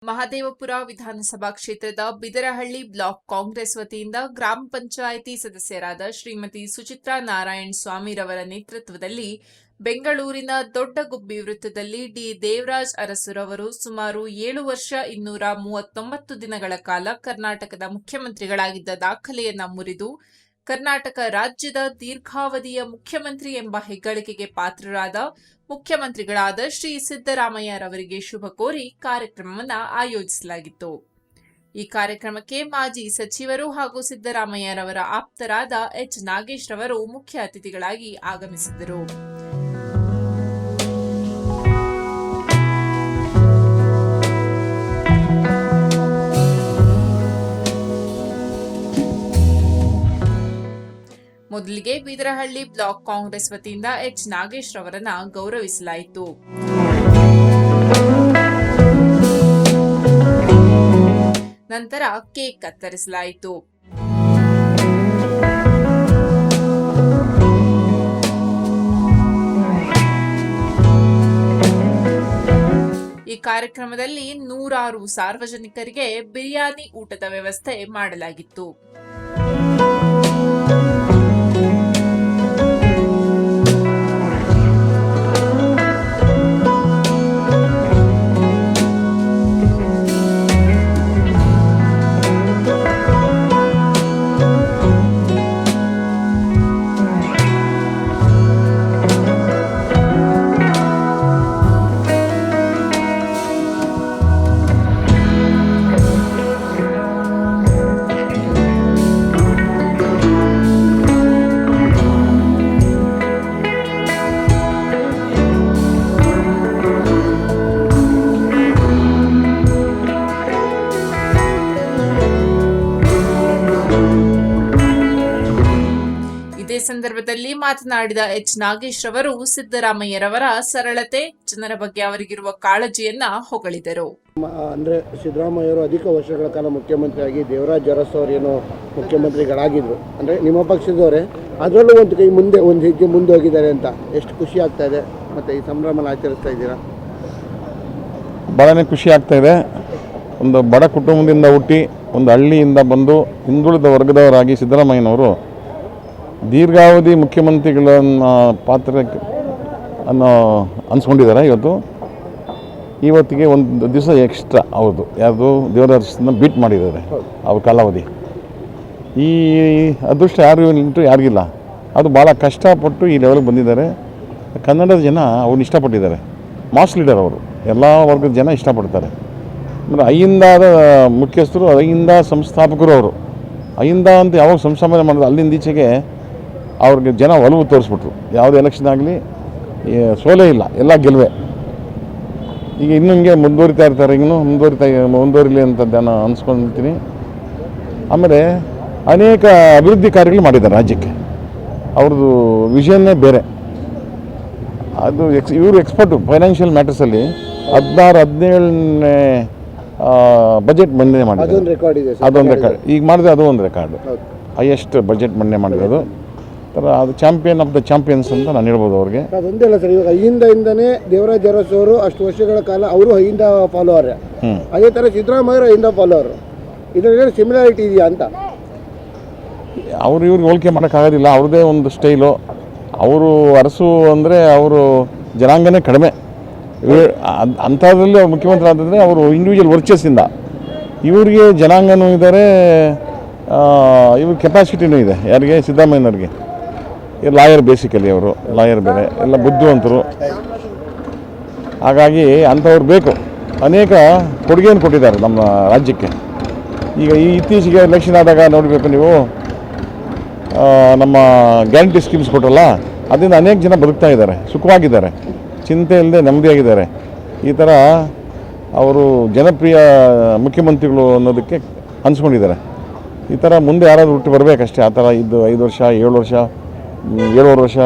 ಮಹದೇವಪುರ ವಿಧಾನಸಭಾ ಕ್ಷೇತ್ರದ ಬಿದರಹಳ್ಳಿ ಬ್ಲಾಕ್ ಕಾಂಗ್ರೆಸ್ ವತಿಯಿಂದ ಗ್ರಾಮ ಪಂಚಾಯಿತಿ ಸದಸ್ಯರಾದ ಶ್ರೀಮತಿ ಸುಚಿತ್ರಾ ನಾರಾಯಣ್ ಸ್ವಾಮಿರವರ ನೇತೃತ್ವದಲ್ಲಿ ಬೆಂಗಳೂರಿನ ದೊಡ್ಡಗುಬ್ಬಿ ವೃತ್ತದಲ್ಲಿ ಡಿ ದೇವರಾಜ್ ಅರಸುರವರು ಸುಮಾರು 7 ವರ್ಷ 239 ದಿನಗಳ ಕಾಲ ಕರ್ನಾಟಕದ ಮುಖ್ಯಮಂತ್ರಿಗಳಾಗಿದ್ದ ದಾಖಲೆಯನ್ನ ಮುರಿದು ಕರ್ನಾಟಕ ರಾಜ್ಯದ ದೀರ್ಘಾವಧಿಯ ಮುಖ್ಯಮಂತ್ರಿ ಎಂಬ ಹೆಗ್ಗಳಿಕೆಗೆ ಪಾತ್ರರಾದ ಮುಖ್ಯಮಂತ್ರಿಗಳಾದ ಶ್ರೀ ಸಿದ್ದರಾಮಯ್ಯರವರಿಗೆ ಶುಭ ಕೋರಿ ಕಾರ್ಯಕ್ರಮವನ್ನು ಆಯೋಜಿಸಲಾಗಿತ್ತು. ಈ ಕಾರ್ಯಕ್ರಮಕ್ಕೆ ಮಾಜಿ ಸಚಿವರು ಹಾಗೂ ಸಿದ್ದರಾಮಯ್ಯರವರ ಆಪ್ತರಾದ ಎಚ್ ನಾಗೇಶ್ ರವರು ಮುಖ್ಯ ಅತಿಥಿಗಳಾಗಿ ಆಗಮಿಸಿದ್ದರು. ಮೊದಲಿಗೆ ಬಿದರಹಳ್ಳಿ ಬ್ಲಾಕ್ ಕಾಂಗ್ರೆಸ್ ವತಿಯಿಂದ ಎಚ್ ನಾಗೇಶ್ ರವರನ್ನ ಗೌರವಿಸಲಾಯಿತು. ನಂತರ ಕೇಕ್ ಕತ್ತರಿಸಲಾಯಿತು. ಈ ಕಾರ್ಯಕ್ರಮದಲ್ಲಿ 100 ಸಾರ್ವಜನಿಕರಿಗೆ ಬಿರಿಯಾನಿ ಊಟದ ವ್ಯವಸ್ಥೆ ಮಾಡಲಾಗಿತ್ತು. ಇದೇ ಸಂದರ್ಭದಲ್ಲಿ ಮಾತನಾಡಿದ ಎಚ್ ನಾಗೇಶ್ ರವರು ಸಿದ್ದರಾಮಯ್ಯರವರ ಸರಳತೆ, ಜನರ ಬಗ್ಗೆ ಅವರಿಗಿರುವ ಕಾಳಜಿಯನ್ನ ಹೊಗಳಿದರು. ಅಂದ್ರೆ ಸಿದ್ದರಾಮಯ್ಯರು ಅಧಿಕ ವರ್ಷಗಳ ಕಾಲ ಮುಖ್ಯಮಂತ್ರಿಯಾಗಿ ದೇವರಾಜ್ ಅರಸು ಅವರೇನು ಮುಖ್ಯಮಂತ್ರಿಗಳಾಗಿದ್ರು, ಅಂದ್ರೆ ನಿಮ್ಮ ಪಕ್ಷದವರೇ ಅದರಲ್ಲೂ ಒಂದು ಕೈ ಮುಂದೆ ಒಂದು ಹೆಜ್ಜೆ ಮುಂದೆ ಹೋಗಿದ್ದಾರೆ ಅಂತ ಎಷ್ಟು ಖುಷಿ ಆಗ್ತಾ ಇದೆ. ಮತ್ತೆ ಈ ಸಂಭ್ರಮ ಆಚರಿಸ್ತಾ ಇದ್ದೀರಾ? ಭಾಳನೇ ಖುಷಿ ಆಗ್ತಾ ಇದೆ. ಒಂದು ಬಡ ಕುಟುಂಬದಿಂದ ಹುಟ್ಟಿ ಒಂದು ಹಳ್ಳಿಯಿಂದ ಬಂದು ಹಿಂದುಳಿದ ವರ್ಗದವರಾಗಿ ಸಿದ್ದರಾಮಯ್ಯನವರು ದೀರ್ಘಾವಧಿ ಮುಖ್ಯಮಂತ್ರಿಗಳನ್ನ ಪಾತ್ರ ಅನ್ಸ್ಕೊಂಡಿದ್ದಾರೆ. ಇವತ್ತಿಗೆ ಒಂದು ದಿವಸ ಎಕ್ಸ್ಟ್ರಾ ಅವ್ರದ್ದು ಯಾವುದು ದೇವರಾಜನ ಬೀಟ್ ಮಾಡಿದ್ದಾರೆ ಅವ್ರ ಕಾಲಾವಧಿ. ಈ ಅದೃಷ್ಟ ಯಾರಿಗಿಲ್ಲ. ಅದು ಭಾಳ ಕಷ್ಟಪಟ್ಟು ಈ ಲೆವೆಲ್ಗೆ ಬಂದಿದ್ದಾರೆ. ಕನ್ನಡದ ಜನ ಅವ್ರನ್ನ ಇಷ್ಟಪಟ್ಟಿದ್ದಾರೆ. ಮಾಸ್ ಲೀಡರ್ ಅವರು, ಎಲ್ಲ ವರ್ಗದ ಜನ ಇಷ್ಟಪಡ್ತಾರೆ. ಅಂದರೆ ಅಹಿಂದಾದ ಮುಖ್ಯಸ್ಥರು, ಅಹಿಂದ ಸಂಸ್ಥಾಪಕರು ಅವರು. ಅಹಿಂದ ಅಂತ ಯಾವಾಗ ಸಂಸ್ಥಾಪನೆ ಮಾಡೋದು ಅಲ್ಲಿಂದ ಈಚೆಗೆ ಅವ್ರಿಗೆ ಜನ ಒಲವು ತೋರಿಸ್ಬಿಟ್ರು. ಯಾವುದೇ ಎಲೆಕ್ಷನ್ ಆಗಲಿ ಸೋಲೇ ಇಲ್ಲ, ಎಲ್ಲ ಗೆಲುವೆ. ಈಗ ಇನ್ನೂ ಹಿಂಗೆ ಮುಂದುವರಿತಾ ಇರ್ತಾರೆ, ಇನ್ನೂ ಮುಂದುವರಿಲಿ ಅಂತ ನಾನು ಅನ್ಸ್ಕೊಳ್ತೀನಿ. ಆಮೇಲೆ ಅನೇಕ ಅಭಿವೃದ್ಧಿ ಕಾರ್ಯಗಳು ಮಾಡಿದ್ದಾರೆ ರಾಜ್ಯಕ್ಕೆ. ಅವ್ರದ್ದು ವಿಷನ್ನೇ ಬೇರೆ. ಅದು ಇವರು ಎಕ್ಸ್ಪರ್ಟು ಫೈನಾನ್ಷಿಯಲ್ ಮ್ಯಾಟರ್ಸಲ್ಲಿ 16-17ನೇ ಬಜೆಟ್ ಮಂಡನೆ ಮಾಡಿದ್ದಾರೆ. ಅದೊಂದು ರೆಕಾರ್ಡ್ ಈಗ ಮಾಡಿದ್ರೆ ಅದು ಒಂದು ರೆಕಾರ್ಡ್. ಹೈಯೆಸ್ಟ್ ಬಜೆಟ್ ಮಂಡನೆ ಮಾಡಿರೋದು. ಅದು ಚಾಂಪಿಯನ್ ಆಫ್ ದ ಚಾಂಪಿಯನ್ಸ್ ಅಂತ ನಾನು ಹೇಳ್ಬೋದು ಅವ್ರಿಗೆ. ಅದೊಂದೇ ಅಲ್ಲ ಸರ್, ಇವಾಗ ಅಹಿಂದನೇ ದೇವರಾಜ್ ಅರಸು ಅವರು ಅಷ್ಟು ವರ್ಷಗಳ ಕಾಲ ಅವರು ಅಹಿಂದ ಫಾಲೋವರ್. ಅದೇ ಥರ ಸಿದ್ದರಾಮಯ್ಯ ಅಹಿಂದ ಫಾಲೋವರ್. ಇದರಲ್ಲಿ ಸಿಮಿಲಾರಿಟಿ ಇದೆಯಾ ಅಂತ? ಇವ್ರಿಗೆ ಹೋಲಿಕೆ ಮಾಡೋಕ್ಕಾಗೋದಿಲ್ಲ. ಅವ್ರದ್ದೇ ಒಂದು ಸ್ಟೈಲು. ಅವರು ಅರಸು ಅಂದರೆ ಅವರು ಜನಾಂಗನೇ ಕಡಿಮೆ. ಅಂಥದ್ರಲ್ಲಿ ಅವ್ರು ಮುಖ್ಯಮಂತ್ರಿ ಆದಂದರೆ ಅವರು ಇಂಡಿವಿಜುವಲ್ ವರ್ಚಸ್ಸಿಂದ. ಇವರಿಗೆ ಜನಾಂಗನೂ ಇದ್ದಾರೆ, ಇವ್ರ ಕೆಪಾಸಿಟಿನೂ ಇದೆ. ಯಾರಿಗೆ? ಸಿದ್ದರಾಮಯ್ಯನವ್ರಿಗೆ. ಲಾಯರ್, ಬೇಸಿಕಲಿ ಅವರು ಲಾಯರ್ ಬೇರೆ, ಎಲ್ಲ ಬುದ್ಧಿವಂತರು. ಹಾಗಾಗಿ ಅಂಥವ್ರು ಬೇಕು. ಅನೇಕ ಕೊಡುಗೆಯನ್ನು ಕೊಟ್ಟಿದ್ದಾರೆ ನಮ್ಮ ರಾಜ್ಯಕ್ಕೆ. ಈಗ ಈ ಇತ್ತೀಚೆಗೆ ಎಲೆಕ್ಷನ್ ಆದಾಗ ನೋಡಬೇಕು ನೀವು, ನಮ್ಮ ಗ್ಯಾರಂಟಿ ಸ್ಕೀಮ್ಸ್ ಕೊಟ್ಟರಲ್ಲ, ಅದರಿಂದ ಅನೇಕ ಜನ ಬದುಕ್ತಾ ಇದ್ದಾರೆ, ಸುಖವಾಗಿದ್ದಾರೆ, ಚಿಂತೆ ಇಲ್ಲದೆ ನೆಮ್ಮದಿಯಾಗಿದ್ದಾರೆ. ಈ ಥರ ಅವರು ಜನಪ್ರಿಯ ಮುಖ್ಯಮಂತ್ರಿಗಳು ಅನ್ನೋದಕ್ಕೆ ಅನ್ಸ್ಕೊಂಡಿದ್ದಾರೆ. ಈ ಥರ ಮುಂದೆ ಯಾರಾದರೂ ಹುಟ್ಟು ಬರಬೇಕಷ್ಟೇ. ಆ ಥರ ಇದ್ದು 5 ವರ್ಷ 7 ವರ್ಷ 7 ವರ್ಷ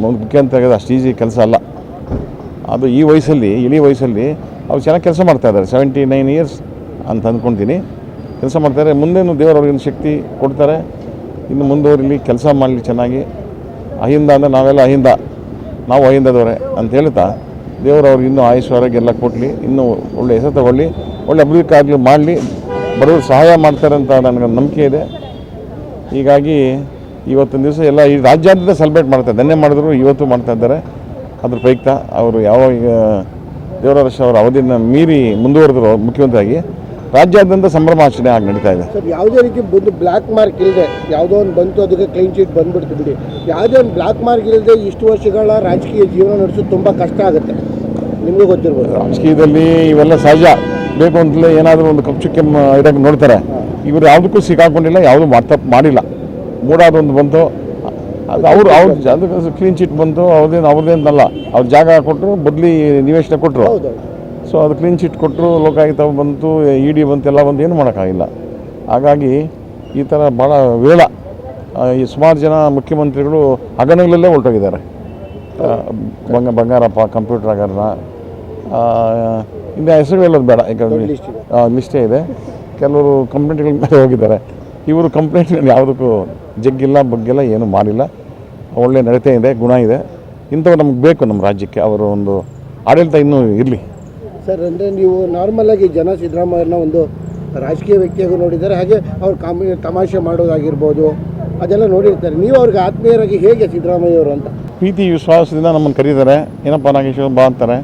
ಮುಖ್ಯಮಂತ್ರಿ ಆಗೋದು ಅಷ್ಟು ಈಸಿ ಕೆಲಸ ಅಲ್ಲ. ಅದು ಈ ವಯಸ್ಸಲ್ಲಿ, ಇಳಿ ವಯಸ್ಸಲ್ಲಿ ಅವ್ರು ಚೆನ್ನಾಗಿ ಕೆಲಸ ಮಾಡ್ತಾಯಿದ್ದಾರೆ. 79 ಇಯರ್ಸ್ ಅಂತ ಅಂದ್ಕೊಳ್ತೀನಿ. ಕೆಲಸ ಮಾಡ್ತಾರೆ. ಮುಂದೇನು ದೇವರವ್ರಿಗಿನ ಶಕ್ತಿ ಕೊಡ್ತಾರೆ. ಇನ್ನು ಮುಂದುವರಿಲಿ, ಕೆಲಸ ಮಾಡಲಿ ಚೆನ್ನಾಗಿ. ಅಹಿಂದ ಅಂದರೆ ನಾವೆಲ್ಲ ಅಹಿಂದ, ನಾವು ಅಹಿಂದದವರೇ ಅಂತ ಹೇಳ್ತಾ ದೇವರು ಅವ್ರಿಗೆ ಇನ್ನೂ ಆಯುಷ್ಯ ಆರೋಗ್ಯ ಎಲ್ಲ ಕೊಡಲಿ, ಇನ್ನೂ ಒಳ್ಳೆ ಹೆಸರು ತಗೊಳ್ಳಿ, ಒಳ್ಳೆ ಅಭಿವೃದ್ಧಿ ಆಗಲಿ ಮಾಡಲಿ, ಬಡವರು ಸಹಾಯ ಮಾಡ್ತಾರೆ ಅಂತ ನನಗೆ ನಂಬಿಕೆ ಇದೆ. ಹೀಗಾಗಿ ಇವತ್ತಿನ ದಿವಸ ಎಲ್ಲ ಈ ರಾಜ್ಯಾದ್ಯಂತ ಸೆಲೆಬ್ರೇಟ್ ಮಾಡ್ತಾರೆ. ನೆನ್ನೆ ಮಾಡಿದ್ರು, ಇವತ್ತು ಮಾಡ್ತಾ ಇದ್ದಾರೆ. ಅದ್ರ ಪ್ರಯುಕ್ತ ಅವರು ಯಾವಾಗ ದೇವರಾಜ ಅವರ ಅವಧಿಯನ್ನು ಮೀರಿ ಮುಂದುವರೆದ್ರು ಮುಖ್ಯಮಂತ್ರಿಯಾಗಿ ರಾಜ್ಯಾದ್ಯಂತ ಸಂಭ್ರಮಾಚರಣೆ ಆಗಿ ನಡೀತಾ ಇದೆ. ಸರ್, ಯಾವುದೇ ರೀತಿ ಬಂದು ಬ್ಲ್ಯಾಕ್ ಮಾರ್ಕ್ ಇಲ್ಲದೆ ಯಾವುದೋ ಒಂದು ಬಂತು, ಅದಕ್ಕೆ ಕ್ಲೀನ್ ಶೀಟ್ ಬಂದ್ಬಿಡ್ತು ಬಿಡಿ. ಯಾವುದೇ ಒಂದು ಬ್ಲ್ಯಾಕ್ ಮಾರ್ಕ್ ಇಲ್ಲದೆ ಇಷ್ಟು ವರ್ಷಗಳ ರಾಜಕೀಯ ಜೀವನ ನಡೆಸೋದು ತುಂಬ ಕಷ್ಟ ಆಗುತ್ತೆ, ನಿಮಗೂ ಗೊತ್ತಿರ್ಬೋದು. ರಾಜಕೀಯದಲ್ಲಿ ಇವೆಲ್ಲ ಸಹಜ. ಬೇಕು ಅಂತಲೇ ಏನಾದರೂ ಒಂದು ಕಪ್ಪುಚುಕ್ಕೆ ಇರೋಕ್ಕೆ ನೋಡ್ತಾರೆ. ಇವರು ಯಾವುದಕ್ಕೂ ಸಿಕ್ಕಾಕೊಂಡಿಲ್ಲ, ಯಾವುದೂ ಮಾಡಿಲ್ಲ. ಮೂಡಾದೊಂದು ಬಂತು, ಅದು ಅದಕ್ಕೆ ಕ್ಲೀನ್ ಚೀಟ್ ಬಂತು, ಅವ್ರದ್ದೇನಲ್ಲ, ಅವ್ರ ಜಾಗ ಕೊಟ್ಟರು, ಬದಲಿ ನಿವೇಶನ ಕೊಟ್ಟರು. ಸೊ ಅದು ಕ್ಲೀನ್ ಚೀಟ್ ಕೊಟ್ಟರು, ಲೋಕಾಯುಕ್ತ ಬಂತು, ED ಬಂತು, ಎಲ್ಲ ಬಂತು, ಏನು ಮಾಡೋಕ್ಕಾಗಿಲ್ಲ. ಹಾಗಾಗಿ ಈ ಥರ ಭಾಳ ವಿರಳ. ಈ ಸುಮಾರು ಜನ ಮುಖ್ಯಮಂತ್ರಿಗಳು ಹಗರಣಗಳಲ್ಲೇ ಹೊರಟೋಗಿದ್ದಾರೆ. ಬಂಗಾರಪ್ಪ, ಕಂಪ್ಯೂಟರ್ ಹಗರಣ, ಇನ್ನು ಹೆಸರು ಹೇಳೋದು ಬೇಡ, ಈಗ ಲಿಸ್ಟೇ ಇದೆ. ಕೆಲವರು ಕಂಪ್ಲೇಂಟ್ಗಳ ಮೇಲೆ ಹೋಗಿದ್ದಾರೆ. ಇವರು ಕಂಪ್ಲೇಂಟ್ ಯಾವುದಕ್ಕೂ ಜಗ್ಗಿಲ್ಲ, ಬಗ್ಗಿಲ್ಲ, ಏನೂ ಮಾಡಿಲ್ಲ. ಒಳ್ಳೆ ನಡತೆ ಇದೆ, ಗುಣ ಇದೆ. ಇಂಥವು ನಮ್ಗೆ ಬೇಕು ನಮ್ಮ ರಾಜ್ಯಕ್ಕೆ. ಅವರ ಒಂದು ಆಡಳಿತ ಇನ್ನೂ ಇರಲಿ. ಸರ್, ಅಂದರೆ ನೀವು ನಾರ್ಮಲಾಗಿ ಜನ ಸಿದ್ದರಾಮಯ್ಯನ ಒಂದು ರಾಜಕೀಯ ವ್ಯಕ್ತಿಯಾಗೂ ನೋಡಿದ್ದಾರೆ, ಹಾಗೆ ಅವ್ರು ತಮಾಷೆ ಮಾಡೋದಾಗಿರ್ಬೋದು ಅದೆಲ್ಲ ನೋಡಿರ್ತಾರೆ. ನೀವು ಅವ್ರಿಗೆ ಆತ್ಮೀಯರಾಗಿ ಹೇಗೆ ಸಿದ್ದರಾಮಯ್ಯವರು ಅಂತ? ಪ್ರೀತಿ ವಿಶ್ವಾಸದಿಂದ ನಮ್ಮನ್ನು ಕರೀತಾರೆ. ಏನಪ್ಪ ನಾಗೇಶ್ವರ ಬಾ ಅಂತಾರೆ,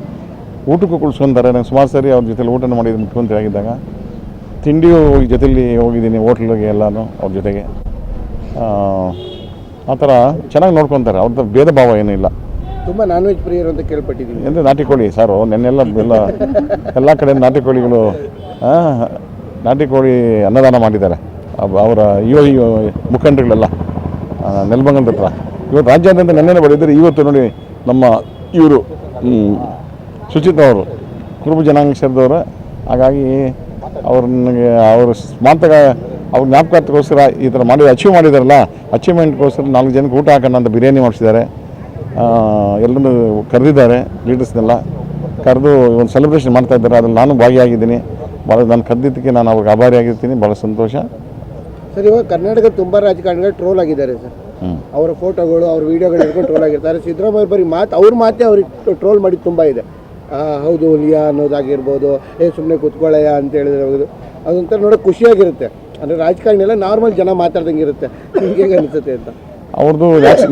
ಊಟಕ್ಕೂ ಕುಳ್ಸ್ಕೊಂತಾರೆ. ನಾನು ಸುಮಾರು ಸರಿ ಅವ್ರ ಜೊತೆಲಿ ಊಟ ಮಾಡಿದ್ದೀನಿ ಮುಖ್ಯಮಂತ್ರಿ ಆಗಿದ್ದಾಗ. ತಿಂಡಿಯೂ ಜೊತೆಲಿ ಹೋಗಿದ್ದೀನಿ, ಹೋಟ್ಲಿಗೆ ಎಲ್ಲನೂ ಅವ್ರ ಜೊತೆಗೆ. ಆ ಥರ ಚೆನ್ನಾಗಿ ನೋಡ್ಕೊತಾರೆ. ಅವ್ರದ್ದು ಭೇದ ಭಾವ ಏನೂ ಇಲ್ಲ. ತುಂಬ ನಾನ್ ವೆಜ್ ಪ್ರಿಯರು ಅಂತ ಕೇಳ್ಪಟ್ಟಿದ್ದೀನಿ. ಅಂದರೆ ನಾಟಿ ಕೋಳಿ ಸಾರು ನೆನ್ನೆಲ್ಲ ಎಲ್ಲ ಕಡೆ ನಾಟಿ ಕೋಳಿಗಳು, ನಾಟಿ ಕೋಳಿ ಅನ್ನದಾನ ಮಾಡಿದ್ದಾರೆ ಅವರ ಯುವ ಮುಖಂಡರುಗಳೆಲ್ಲ ನೆಲಮಂಗಲದ ಹತ್ರ. ಇವತ್ತು ರಾಜ್ಯಾದ್ಯಂತ ನೆನ್ನೆನೇ ಬರೆದಿದ್ದಾರೆ. ಇವತ್ತು ನೋಡಿ ನಮ್ಮ ಇವರು ಸುಚಿತ್ ಅವರು ಕುರುಬ ಜನಾಂಗ ಸೇರಿದವರು. ಹಾಗಾಗಿ ಅವ್ರನ್ನಿಗೆ ಅವ್ರ ಸ್ಮಾರಕ ಅವ್ರ ಜ್ಞಾಪಕಾರ್ಥಕ್ಕೋಸ್ಕರ ಈ ಥರ ಅಚೀವ್ ಮಾಡಿದಾರಲ್ಲ, ಅಚೀವ್ಮೆಂಟ್ಗೋಸ್ಕರ 4 ಜನಕ್ಕೆ ಊಟ ಹಾಕೋಣ ಅಂತ ಬಿರಿಯಾನಿ ಮಾಡಿಸಿದ್ದಾರೆ. ಎಲ್ಲರೂ ಕರೆದಿದ್ದಾರೆ, ಲೀಡರ್ಸ್ನೆಲ್ಲ ಕರೆದು ಒಂದು ಸೆಲೆಬ್ರೇಷನ್ ಮಾಡ್ತಾಯಿದ್ದಾರೆ. ಅದ್ರಲ್ಲಿ ನಾನು ಭಾಗಿಯಾಗಿದ್ದೀನಿ. ಭಾಳ ನಾನು ಕರೆದಿದ್ದಕ್ಕೆ ನಾನು ಅವ್ರಿಗೆ ಆಭಾರಿಯಾಗಿರ್ತೀನಿ. ಭಾಳ ಸಂತೋಷ. ಸರ್, ಇವಾಗ ಕರ್ನಾಟಕದ ತುಂಬ ರಾಜಕಾರಣಿಗಳು ಟ್ರೋಲ್ ಆಗಿದ್ದಾರೆ ಸರ್. ಅವರ ಫೋಟೋಗಳು, ಅವ್ರ ವೀಡಿಯೋಗಳು ಹಿಡ್ಕೊಂಡು ಟ್ರೋಲ್ ಆಗಿರ್ತಾರೆ. ಸಿದ್ದರಾಮಯ್ಯ ಬರೀ ಅವ್ರ ಮಾತೇ ಅವ್ರಿಗೆ ಟ್ರೋಲ್ ಮಾಡಿದ್ದು ತುಂಬ ಇದೆ. ಹೌದು ಲಿಯಾ ಅನ್ನೋದಾಗಿರ್ಬೋದು, ಸುಮ್ಮನೆ ಕೂತ್ಕೊಳ್ಳಯ್ಯ ಅಂತ ಹೇಳಿದ್ರೆ ಅದೊಂಥರ ನೋಡೋಕೆ ಖುಷಿಯಾಗಿರುತ್ತೆ. ಅಂದರೆ ರಾಜಕಾರಣಿ ಎಲ್ಲ ನಾರ್ಮಲ್ ಜನ ಮಾತಾಡ್ದಂಗೆ ಇರುತ್ತೆ. ನಿಮ್ಗೆ ಹೇಗೆ ಅನಿಸುತ್ತೆ ಅಂತ? ಅವ್ರದ್ದು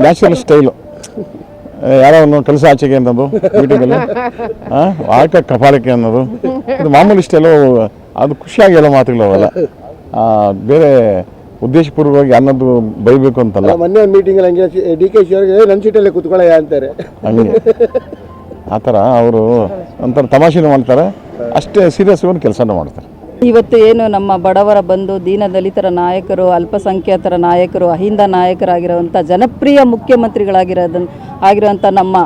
ನ್ಯಾಚುರಲ್ ಸ್ಟೈಲು. ಯಾರೋ ಒಂದು ಕೆಲಸ ಆಚೆಗೆ ಅನ್ನೋದು, ಮೀಟಿಂಗಲ್ಲಿ ಆಟ ಕಪಾಲಕ್ಕೆ ಅನ್ನೋದು, ಅದು ಮಾಮೂಲಿ ಸ್ಟೈಲು. ಅದು ಖುಷಿಯಾಗಿ ಎಲ್ಲ ಮಾತುಗಳು ಅವೆಲ್ಲ. ಬೇರೆ ಉದ್ದೇಶಪೂರ್ವಕವಾಗಿ ಅನ್ನೋದು ಬೈಬೇಕು ಅಂತಲ್ಲ. ಮೊನ್ನೆ ಒಂದು ಮೀಟಿಂಗಲ್ಲಿ ಹಂಗೆ DKಶಿ ಅವರಿಗೆ ನನ್ನ ಸೀಟಲ್ಲೇ ಕೂತ್ಕೊಳ್ಳಯ್ಯ ಅಂತಾರೆ. ಹಂಗೆ ಆ ಥರ ಅವರು ಒಂಥರ ತಮಾಷೆನೂ ಮಾಡ್ತಾರೆ, ಅಷ್ಟೇ ಸೀರಿಯಸ್ ಒಂದು ಕೆಲಸನೂ ಮಾಡ್ತಾರೆ. ಇವತ್ತು ಏನು ನಮ್ಮ ಬಡವರ ಬಂಧು, ದೀನದಲಿತರ ನಾಯಕರು, ಅಲ್ಪಸಂಖ್ಯಾತರ ನಾಯಕರು, ಅಹಿಂದ ನಾಯಕರಾಗಿರುವಂಥ ಜನಪ್ರಿಯ ಆಗಿರುವಂಥ ನಮ್ಮ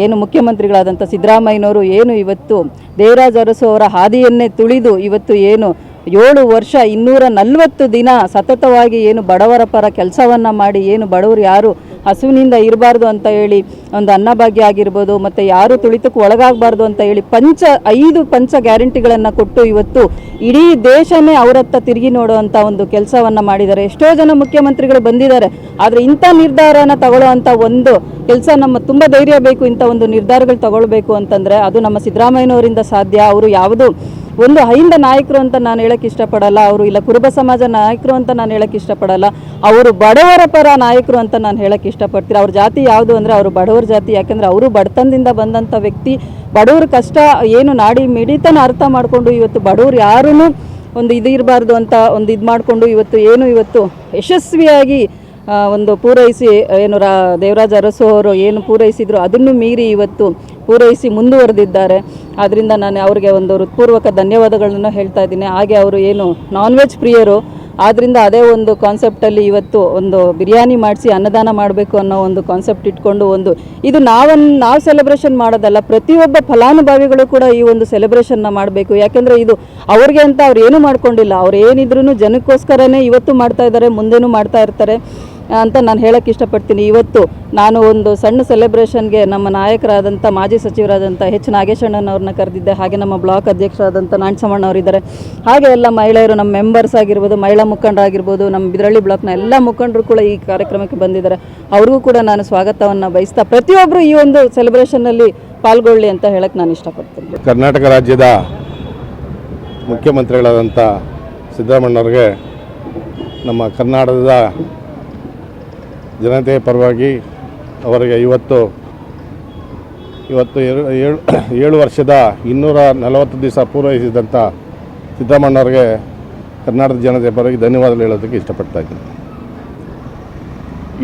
ಏನು ಮುಖ್ಯಮಂತ್ರಿಗಳಾದಂಥ ಸಿದ್ದರಾಮಯ್ಯನವರು ಏನು ಇವತ್ತು ದೇವರಾಜ ಅರಸು ಅವರ ಹಾದಿಯನ್ನೇ ತುಳಿದು ಇವತ್ತು ಏನು 7 ವರ್ಷ 240 ದಿನ ಸತತವಾಗಿ ಏನು ಬಡವರ ಪರ ಕೆಲಸವನ್ನು ಮಾಡಿ, ಏನು ಬಡವರು ಯಾರು ಹಸುವಿನಿಂದ ಇರಬಾರ್ದು ಅಂತ ಹೇಳಿ ಒಂದು ಅನ್ನಭಾಗ್ಯ ಆಗಿರ್ಬೋದು, ಮತ್ತು ಯಾರು ತುಳಿತಕ್ಕೆ ಒಳಗಾಗಬಾರ್ದು ಅಂತ ಹೇಳಿ 5 ಪಂಚ ಗ್ಯಾರಂಟಿಗಳನ್ನು ಕೊಟ್ಟು ಇವತ್ತು ಇಡೀ ದೇಶನೇ ಅವರತ್ತ ತಿರುಗಿ ನೋಡುವಂಥ ಒಂದು ಕೆಲಸವನ್ನು ಮಾಡಿದ್ದಾರೆ. ಎಷ್ಟೋ ಜನ ಮುಖ್ಯಮಂತ್ರಿಗಳು ಬಂದಿದ್ದಾರೆ, ಆದರೆ ಇಂಥ ನಿರ್ಧಾರನ ತಗೊಳ್ಳೋವಂಥ ಒಂದು ಕೆಲಸ ನಮ್ಮ ತುಂಬ ಧೈರ್ಯ ಬೇಕು. ಇಂಥ ಒಂದು ನಿರ್ಧಾರಗಳು ತಗೊಳ್ಬೇಕು ಅಂತಂದರೆ ಅದು ನಮ್ಮ ಸಿದ್ದರಾಮಯ್ಯನವರಿಂದ ಸಾಧ್ಯ. ಅವರು ಯಾವುದು ಒಂದು ಅಹಿಂದ ನಾಯಕರು ಅಂತ ನಾನು ಹೇಳಕ್ಕೆ ಇಷ್ಟಪಡಲ್ಲ, ಅವರು ಇಲ್ಲ ಕುರುಬ ಸಮಾಜ ನಾಯಕರು ಅಂತ ನಾನು ಹೇಳಕ್ಕೆ ಇಷ್ಟಪಡಲ್ಲ, ಅವರು ಬಡವರ ಪರ ನಾಯಕರು ಅಂತ ನಾನು ಹೇಳಕ್ಕೆ ಇಷ್ಟಪಡ್ತೀನಿ. ಅವ್ರ ಜಾತಿ ಯಾವುದು ಅಂದರೆ ಅವರು ಬಡವರ ಜಾತಿ. ಯಾಕೆಂದರೆ ಅವರು ಬಡತನದಿಂದ ಬಂದಂಥ ವ್ಯಕ್ತಿ. ಬಡವ್ರ ಕಷ್ಟ ಏನು ನಾಡಿ ಮಿಡಿತನ ಅರ್ಥ ಮಾಡಿಕೊಂಡು ಇವತ್ತು ಬಡವರು ಯಾರೂ ಒಂದು ಇದು ಇರಬಾರ್ದು ಅಂತ ಒಂದು ಇದು ಮಾಡಿಕೊಂಡು ಇವತ್ತು ಯಶಸ್ವಿಯಾಗಿ ಒಂದು ಪೂರೈಸಿ ಏನು ದೇವರಾಜ ಅರಸು ಅವರು ಏನು ಪೂರೈಸಿದ್ರು ಅದನ್ನು ಮೀರಿ ಇವತ್ತು ಪೂರೈಸಿ ಮುಂದುವರೆದಿದ್ದಾರೆ. ಆದ್ದರಿಂದ ನಾನು ಅವರಿಗೆ ಒಂದು ಹೃತ್ಪೂರ್ವಕ ಧನ್ಯವಾದಗಳನ್ನು ಹೇಳ್ತಾ ಇದ್ದೀನಿ. ಹಾಗೆ ಅವರು ಏನು ನಾನ್ ವೆಜ್ ಪ್ರಿಯರು, ಆದ್ದರಿಂದ ಅದೇ ಒಂದು ಕಾನ್ಸೆಪ್ಟಲ್ಲಿ ಇವತ್ತು ಒಂದು ಬಿರಿಯಾನಿ ಮಾಡಿಸಿ ಅನ್ನದಾನ ಮಾಡಬೇಕು ಅನ್ನೋ ಒಂದು ಕಾನ್ಸೆಪ್ಟ್ ಇಟ್ಕೊಂಡು ಇದು ನಾವು ಸೆಲೆಬ್ರೇಷನ್ ಮಾಡೋದಲ್ಲ, ಪ್ರತಿಯೊಬ್ಬ ಫಲಾನುಭವಿಗಳು ಕೂಡ ಈ ಒಂದು ಸೆಲೆಬ್ರೇಷನ್ನ ಮಾಡಬೇಕು. ಯಾಕೆಂದರೆ ಇದು ಅವ್ರಿಗೆ ಅಂತ ಅವ್ರು ಏನೂ ಮಾಡ್ಕೊಂಡಿಲ್ಲ. ಅವ್ರು ಏನಿದ್ರೂ ಜನಕ್ಕೋಸ್ಕರನೇ ಇವತ್ತು ಮಾಡ್ತಾ ಇದ್ದಾರೆ, ಮುಂದೆನೂ ಮಾಡ್ತಾ ಇರ್ತಾರೆ ಅಂತ ನಾನು ಹೇಳಕ್ಕೆ ಇಷ್ಟಪಡ್ತೀನಿ. ಇವತ್ತು ನಾನು ಒಂದು ಸಣ್ಣ ಸೆಲೆಬ್ರೇಷನ್ಗೆ ನಮ್ಮ ನಾಯಕರಾದಂಥ ಮಾಜಿ ಸಚಿವರಾದಂಥ H. ನಾಗೇಶಣ್ಣನವ್ರನ್ನ ಕರೆದಿದ್ದೆ. ಹಾಗೆ ನಮ್ಮ ಬ್ಲಾಕ್ ಅಧ್ಯಕ್ಷರಾದಂಥ ನಾಣ್ಸಮ್ಮಣ್ಣವರಿದ್ದಾರೆ. ಹಾಗೆ ಎಲ್ಲ ಮಹಿಳೆಯರು, ನಮ್ಮ ಮೆಂಬರ್ಸ್ ಆಗಿರ್ಬೋದು, ಮಹಿಳಾ ಮುಖಂಡರಾಗಿರ್ಬೋದು, ನಮ್ಮ ಬಿದರಳ್ಳಿ ಬ್ಲಾಕ್ನ ಎಲ್ಲ ಮುಖಂಡರು ಕೂಡ ಈ ಕಾರ್ಯಕ್ರಮಕ್ಕೆ ಬಂದಿದ್ದಾರೆ. ಅವ್ರಿಗೂ ಕೂಡ ನಾನು ಸ್ವಾಗತವನ್ನು ಬಯಸ್ತಾ ಪ್ರತಿಯೊಬ್ಬರು ಈ ಒಂದು ಸೆಲೆಬ್ರೇಷನ್ನಲ್ಲಿ ಪಾಲ್ಗೊಳ್ಳಿ ಅಂತ ಹೇಳಕ್ಕೆ ನಾನು ಇಷ್ಟಪಡ್ತೀನಿ. ಕರ್ನಾಟಕ ರಾಜ್ಯದ ಮುಖ್ಯಮಂತ್ರಿಗಳಾದಂಥ ಸಿದ್ದರಾಮಣ್ಣವ್ರಿಗೆ ನಮ್ಮ ಕರ್ನಾಟಕದ ಜನತೆಯ ಪರವಾಗಿ ಅವರಿಗೆ ಇವತ್ತು 7 ವರ್ಷದ 240 ದಿವಸ ಪೂರೈಸಿದಂಥ ಸಿದ್ದರಾಮಣ್ಣವ್ರಿಗೆ ಕರ್ನಾಟಕದ ಜನತೆಯ ಪರವಾಗಿ ಧನ್ಯವಾದಗಳು ಹೇಳೋದಕ್ಕೆ ಇಷ್ಟಪಡ್ತಾ ಇದ್ದೀನಿ.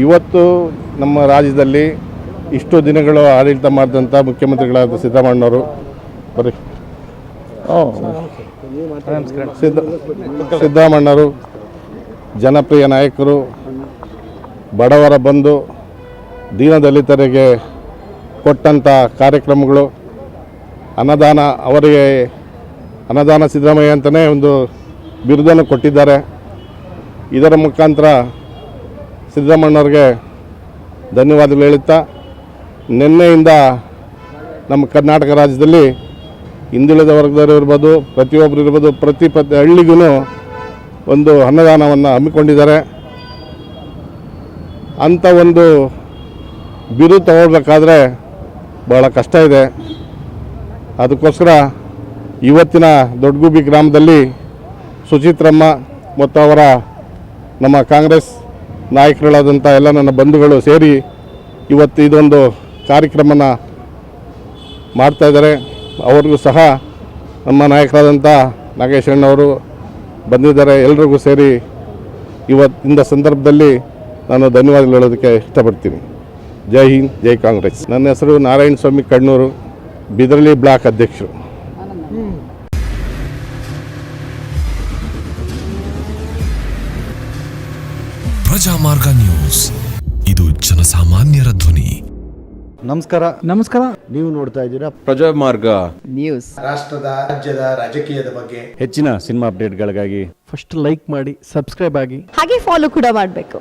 ಇವತ್ತು ನಮ್ಮ ರಾಜ್ಯದಲ್ಲಿ ಇಷ್ಟು ದಿನಗಳು ಆಡಳಿತ ಮಾಡಿದಂಥ ಮುಖ್ಯಮಂತ್ರಿಗಳಾದ ಸಿದ್ದರಾಮಣ್ಣವರು ಸಿದ್ದರಾಮಣ್ಣವರು ಜನಪ್ರಿಯ ನಾಯಕರು, ಬಡವರ ಬಂಧು, ದೀನದಲಿತರಿಗೆ ಕೊಟ್ಟಂಥ ಕಾರ್ಯಕ್ರಮಗಳು, ಅವರಿಗೆ ಅನ್ನದಾನ ಸಿದ್ದರಾಮಯ್ಯ ಅಂತಲೇ ಒಂದು ಬಿರುದನ್ನು ಕೊಟ್ಟಿದ್ದಾರೆ. ಇದರ ಮುಖಾಂತರ ಸಿದ್ದರಾಮಣ್ಣವ್ರಿಗೆ ಧನ್ಯವಾದಗಳು ಹೇಳುತ್ತಾ, ನಿನ್ನೆಯಿಂದ ನಮ್ಮ ಕರ್ನಾಟಕ ರಾಜ್ಯದಲ್ಲಿ ಹಿಂದುಳಿದ ವರ್ಗದವರು ಇರ್ಬೋದು, ಪ್ರತಿಯೊಬ್ಬರು ಇರ್ಬೋದು, ಪ್ರತಿ ಹಳ್ಳಿಗೂ ಒಂದು ಅನ್ನದಾನವನ್ನು ಹಮ್ಮಿಕೊಂಡಿದ್ದಾರೆ. ಅಂಥ ಒಂದು ಬಿರುದು ತಗೊಳ್ಬೇಕಾದ್ರೆ ಭಾಳ ಕಷ್ಟ ಇದೆ. ಅದಕ್ಕೋಸ್ಕರ ಇವತ್ತಿನ ದೊಡ್ಡಗುಬ್ಬಿ ಗ್ರಾಮದಲ್ಲಿ ಸುಚಿತ್ರಮ್ಮ ಮತ್ತು ಅವರ ನಮ್ಮ ಕಾಂಗ್ರೆಸ್ ನಾಯಕರುಗಳಾದಂಥ ಎಲ್ಲ ನನ್ನ ಬಂಧುಗಳು ಸೇರಿ ಇವತ್ತು ಇದೊಂದು ಕಾರ್ಯಕ್ರಮನ ಮಾಡ್ತಾಯಿದ್ದಾರೆ. ಅವ್ರಿಗೂ ಸಹ ನಮ್ಮ ನಾಯಕರಾದಂಥ ನಾಗೇಶ್ ಅಣ್ಣವರು ಬಂದಿದ್ದಾರೆ. ಎಲ್ರಿಗೂ ಸೇರಿ ಇವತ್ತಿನ ಸಂದರ್ಭದಲ್ಲಿ ನಾನು ಧನ್ಯವಾದಗಳು ಹೇಳೋದಕ್ಕೆ ಇಷ್ಟಪಡ್ತೀನಿ. ಜೈ ಹಿಂದ್, ಜೈ ಕಾಂಗ್ರೆಸ್. ನನ್ನ ಹೆಸರು ನಾರಾಯಣ ಸ್ವಾಮಿ ಕಣ್ಣೂರು, ಬಿದರಳ್ಳಿ ಬ್ಲಾಕ್ ಅಧ್ಯಕ್ಷರು. ಪ್ರಜಾಮಾರ್ಗ ನ್ಯೂಸ್, ಇದು ಜನಸಾಮಾನ್ಯರ ಧ್ವನಿ. ನಮಸ್ಕಾರ. ನೀವು ನೋಡ್ತಾ ಇದ್ದೀರಾ ಪ್ರಜಾಮಾರ್ಗ ನ್ಯೂಸ್. ರಾಷ್ಟ್ರದ ರಾಜ್ಯದ ರಾಜಕೀಯದ ಬಗ್ಗೆ ಹೆಚ್ಚಿನ ಸಿನಿಮಾ ಅಪ್ಡೇಟ್ಗಳಿಗಾಗಿ ಫಸ್ಟ್ ಲೈಕ್ ಮಾಡಿ, ಸಬ್ಸ್ಕ್ರೈಬ್ ಆಗಿ, ಹಾಗೆ ಫಾಲೋ ಕೂಡ ಮಾಡಬೇಕು.